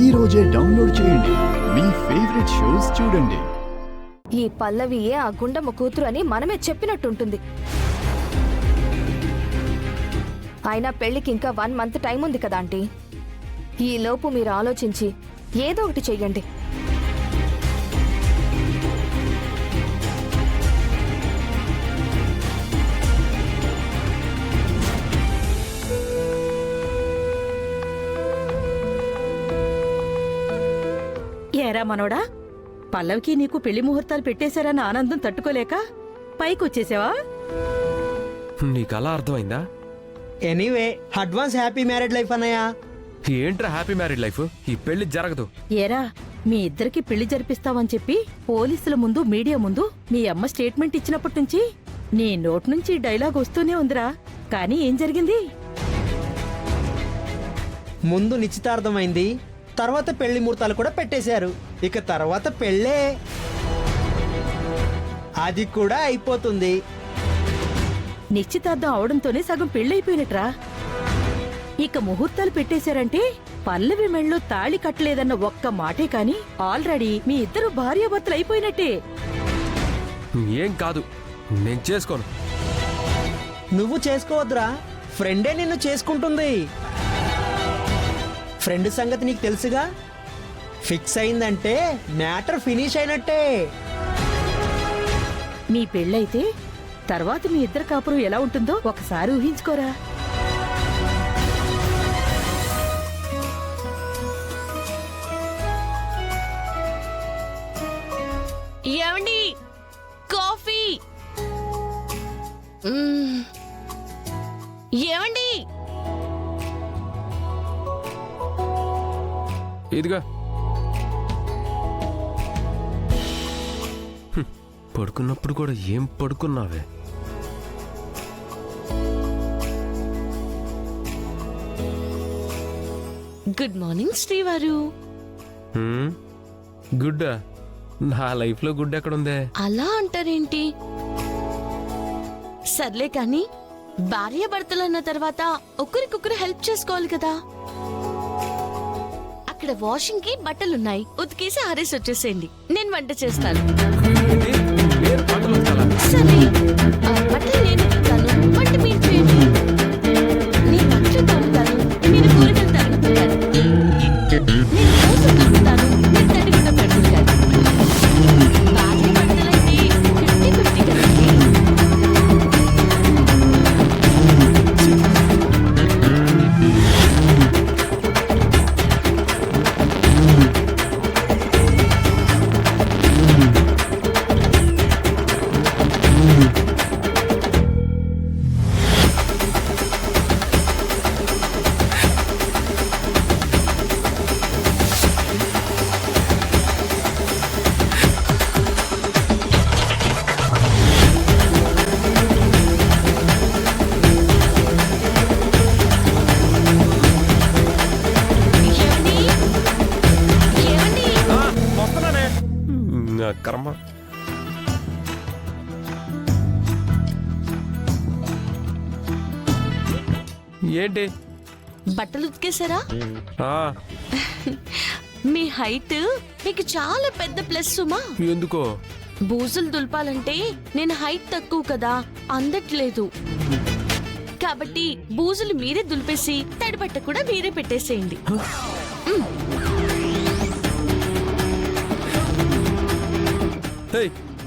ఈ రోజే డౌన్లోడ్ చేయండి. మీ ఫేవరెట్ షోస్ చూడండి. ఈ పల్లవియే ఆ గుండమ్మ కూతురు అని మనమే చెప్పినట్టుంటుంది. అయినా పెళ్లికి ఇంకా 1 మంత్ టైం ఉంది కదా ఆంటీ. ఈ లోపు మీరు ఆలోచించి ఏదో ఒకటి చెయ్యండి. ఏరా మనోడా, పల్లవికి నీకు పెళ్లి ముహూర్తాలు పెట్టేశారన్న ఆనందం తట్టుకోలేక పైకొచ్చేసావా? నీకలా అర్థమైందా? Anyway advance happy married life అన్నయ్య. ఏంట్రా హ్యాపీ మ్యారీడ్ లైఫ్? ఈ పెళ్లి జరగదు. ఏరా, మీ ఇద్దరికి పెళ్లి జరిపిస్తావని చెప్పి పోలీసుల ముందు మీడియా ముందు మీ అమ్మ స్టేట్మెంట్ ఇచ్చినప్పటి నుంచి నీ నోట్ నుంచి డైలాగ్ వస్తూనే ఉందిరా. కానీ ఏం జరిగింది? ముందు నిశ్చితార్థమైంది, తర్వాత పెళ్లి ముహూర్తాలు కూడా పెట్టేశారు. ఇక తర్వాత పెళ్ళే, అది కూడా అయిపోతుంది. నిశ్చితార్థం అవడంతోనే సగం పెళ్ళైపోయినట్రా. ఇక ముహూర్తాలు పెట్టేశారంటే పల్లవి మెళ్ళో తాళి కట్టలేదన్న ఒక్క మాటే కాని ఆల్రెడీ మీ ఇద్దరు భార్యాభర్తలు అయిపోయినట్టే. ఏం కాదు, నేను చేసుకోను. నువ్వు చేసుకోవద్దురా, ఫ్రెండే నిన్ను చేసుకుంటుంది. ఫ్రెండ్ సంగతి నీకు తెలుసుగా. ఫిక్స్ అయిందంటే మ్యాటర్ ఫినిష్ అయినట్టే. మీ పెళ్ళైతే తర్వాత మీ ఇద్దరు కాపురం ఎలా ఉంటుందో ఒకసారి ఊహించుకోరా. ఏమండి, కాఫీ? ఏమండి, ఇదిగా పడుకున్నప్పుడు కూడా ఏం పడుకున్నావే? గుడ్ మార్నింగ్ శ్రీవారు. గుడ్డా? నా లైఫ్ లో గుడ్ ఎక్కడుందే? అలా అంటారేంటి? సర్లే కాని, భార్య భర్తలు అన్న తర్వాత ఒకరికొకరు హెల్ప్ చేసుకోవాలి కదా. అక్కడ వాషింగ్ కి బట్టలున్నాయి, ఉతికేసి ఆరేసి వచ్చేసేయండి. నేను వంట చేస్తాను. సరే, బట్టలు నేను ఉతుకుతాను, వంట మీరు చేయండి. నేను బట్టలు తోముతాను, మీరు కూరగాయలు తరుగుతారు. నేను దోశ తరుగుతాను, మీరు తడిగుడ్డ పెడుతుంటారు. భార్య భర్తలంటే 50-50 కదండి. కర్మ. ఏంటి? బట్టలు ఉతికేశారా? ఆ, మీ హైట్ మీకు చాలా పెద్ద ప్లస్ సుమా. ఎందుకో? బూజులు దులపాలంటే నేను హైట్ తక్కువ కదా, అందట్లేదు. కాబట్టి బూజులు మీరే దులిపేసి తడిబట్ట కూడా మీరే పెట్టేసేయండి.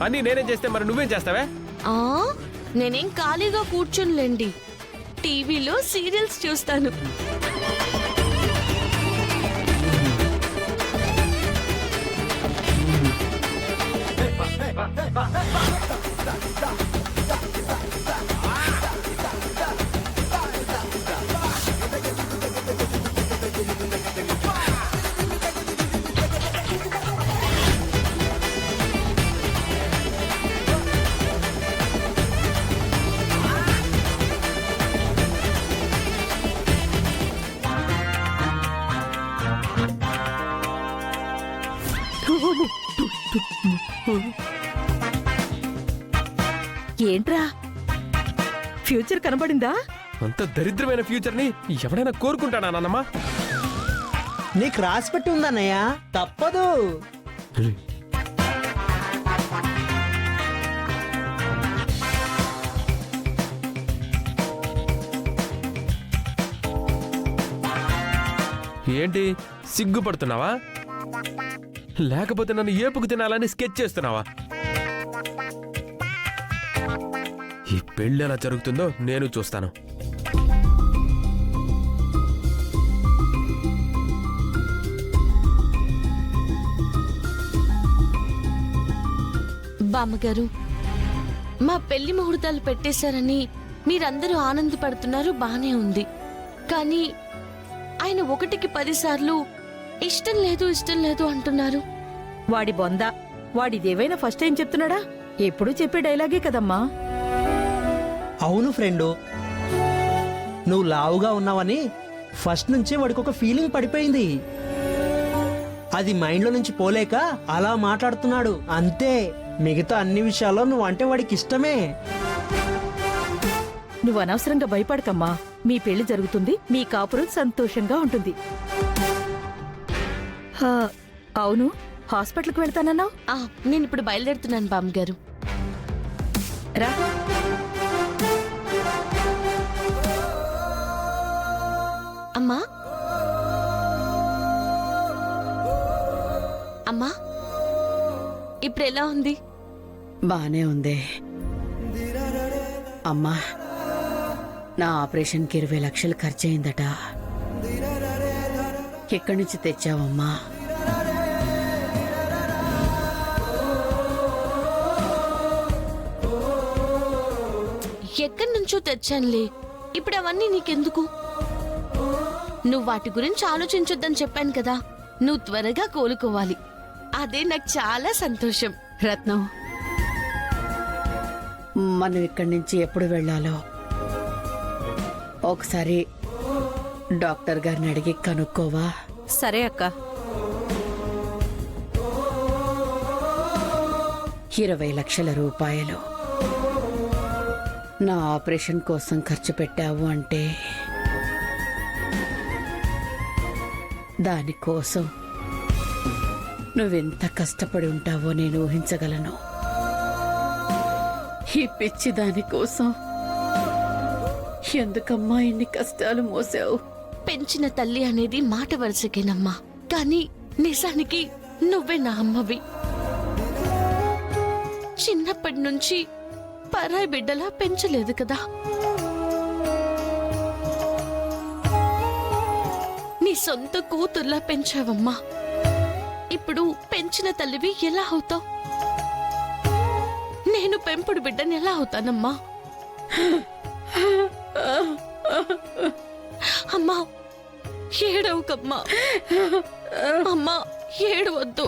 అని నేనేం చేస్తే మరి నువ్వేం చేస్తావే? నేనేం ఖాళీగా కూర్చునిలేండి, టీవీలో సీరియల్స్ చూస్తాను. ఏంట్రా, ఫ్యూచర్ కనబడిందా? అంత దరిద్రమైన ఫ్యూచర్ ని ఎవడైనా కోరుకుంటాడా నాన్నమ్మా? నీకు రాసి పెట్టి ఉందన్నయ్య, తప్పదు. ఏంటి సిగ్గుపడుతున్నావా? లేకపోతే నన్ను ఏపుకు తినాలని స్కెచ్ చేస్తున్నావా? ఈ పెళ్ళి ఎలా జరుగుతుందో నేను చూస్తాను. బామ్మగారు, మా పెళ్లి ముహూర్తాలు పెట్టేశారని మీరందరూ ఆనందపడుతున్నారు, బానే ఉంది. కానీ ఆయన 1కి 10 సార్లు ఇష్టం లేదు అంటున్నారు. వాడి బొంద, వాడిదేవైనా ఫస్ట్ టైం చెప్తున్నాడా? ఎప్పుడూ చెప్పే డైలాగే కదమ్మా. అవును ఫ్రెండు, నువ్వు లావుగా ఉన్నావని ఫస్ట్ నుంచే వాడికి ఒక ఫీలింగ్ పడిపోయింది. అది మైండ్లో నుంచి పోలేక అలా మాట్లాడుతున్నాడు అంతే. మిగతా అన్ని విషయాల్లో నువ్వు అంటే వాడికి ఇష్టమే. నువ్వు అనవసరంగా భయపడకమ్మా. మీ పెళ్లి జరుగుతుంది, మీ కాపురం సంతోషంగా ఉంటుంది. హా, అవును, హాస్పిటల్కి వెళ్తానన్నావు. నేను ఇప్పుడు బయలుదేరుతున్నాను బామ్మగారు. రా. అమ్మా, అమ్మా, ఇప్పుడు ఎలా ఉంది? బానే ఉంది అమ్మా. నా ఆపరేషన్కి 20 లక్షలు ఖర్చయిందట. ఎక్కడి నుంచి తెచ్చావమ్మా? ఎక్కడి నుంచో తెచ్చానులే. ఇప్పుడు అవన్నీ నీకెందుకు? నువ్వు వాటి గురించి ఆలోచించొద్దని చెప్పాను కదా. నువ్వు త్వరగా కోలుకోవాలి, అదే నాకు చాలా సంతోషం. రత్నం, మనం ఇక్కడి నుంచి ఎప్పుడు వెళ్ళాలో ఒకసారి డాక్టర్ గారిని అడిగి కనుక్కోవా? సరే అక్క. 20 లక్షల రూపాయలు నా ఆపరేషన్ కోసం ఖర్చు పెట్టావు అంటే దానికోసం నువ్వెంత కష్టపడి ఉంటావో నేను ఊహించగలను. ఈ పిచ్చి దానికోసం ఎందుకమ్మా ఇన్ని కష్టాలు మోసావు? పెంచిన తల్లి అనేది మాట వరుసకేనమ్మా, కానీ నిజానికి నువ్వే నా అమ్మవి. చిన్నప్పటి నుంచి పరాయి బిడ్డలా పెంచలేదు కదా. నీ సొంత కూతుర్లా పెంచావమ్మా. ఇప్పుడు పెంచిన తల్లివి ఎలా అవుతావు? నేను పెంపుడు బిడ్డని ఎలా అవుతానమ్మా? అమ్మా, ఏడవకమ్మా. అమ్మా, ఏడవద్దు.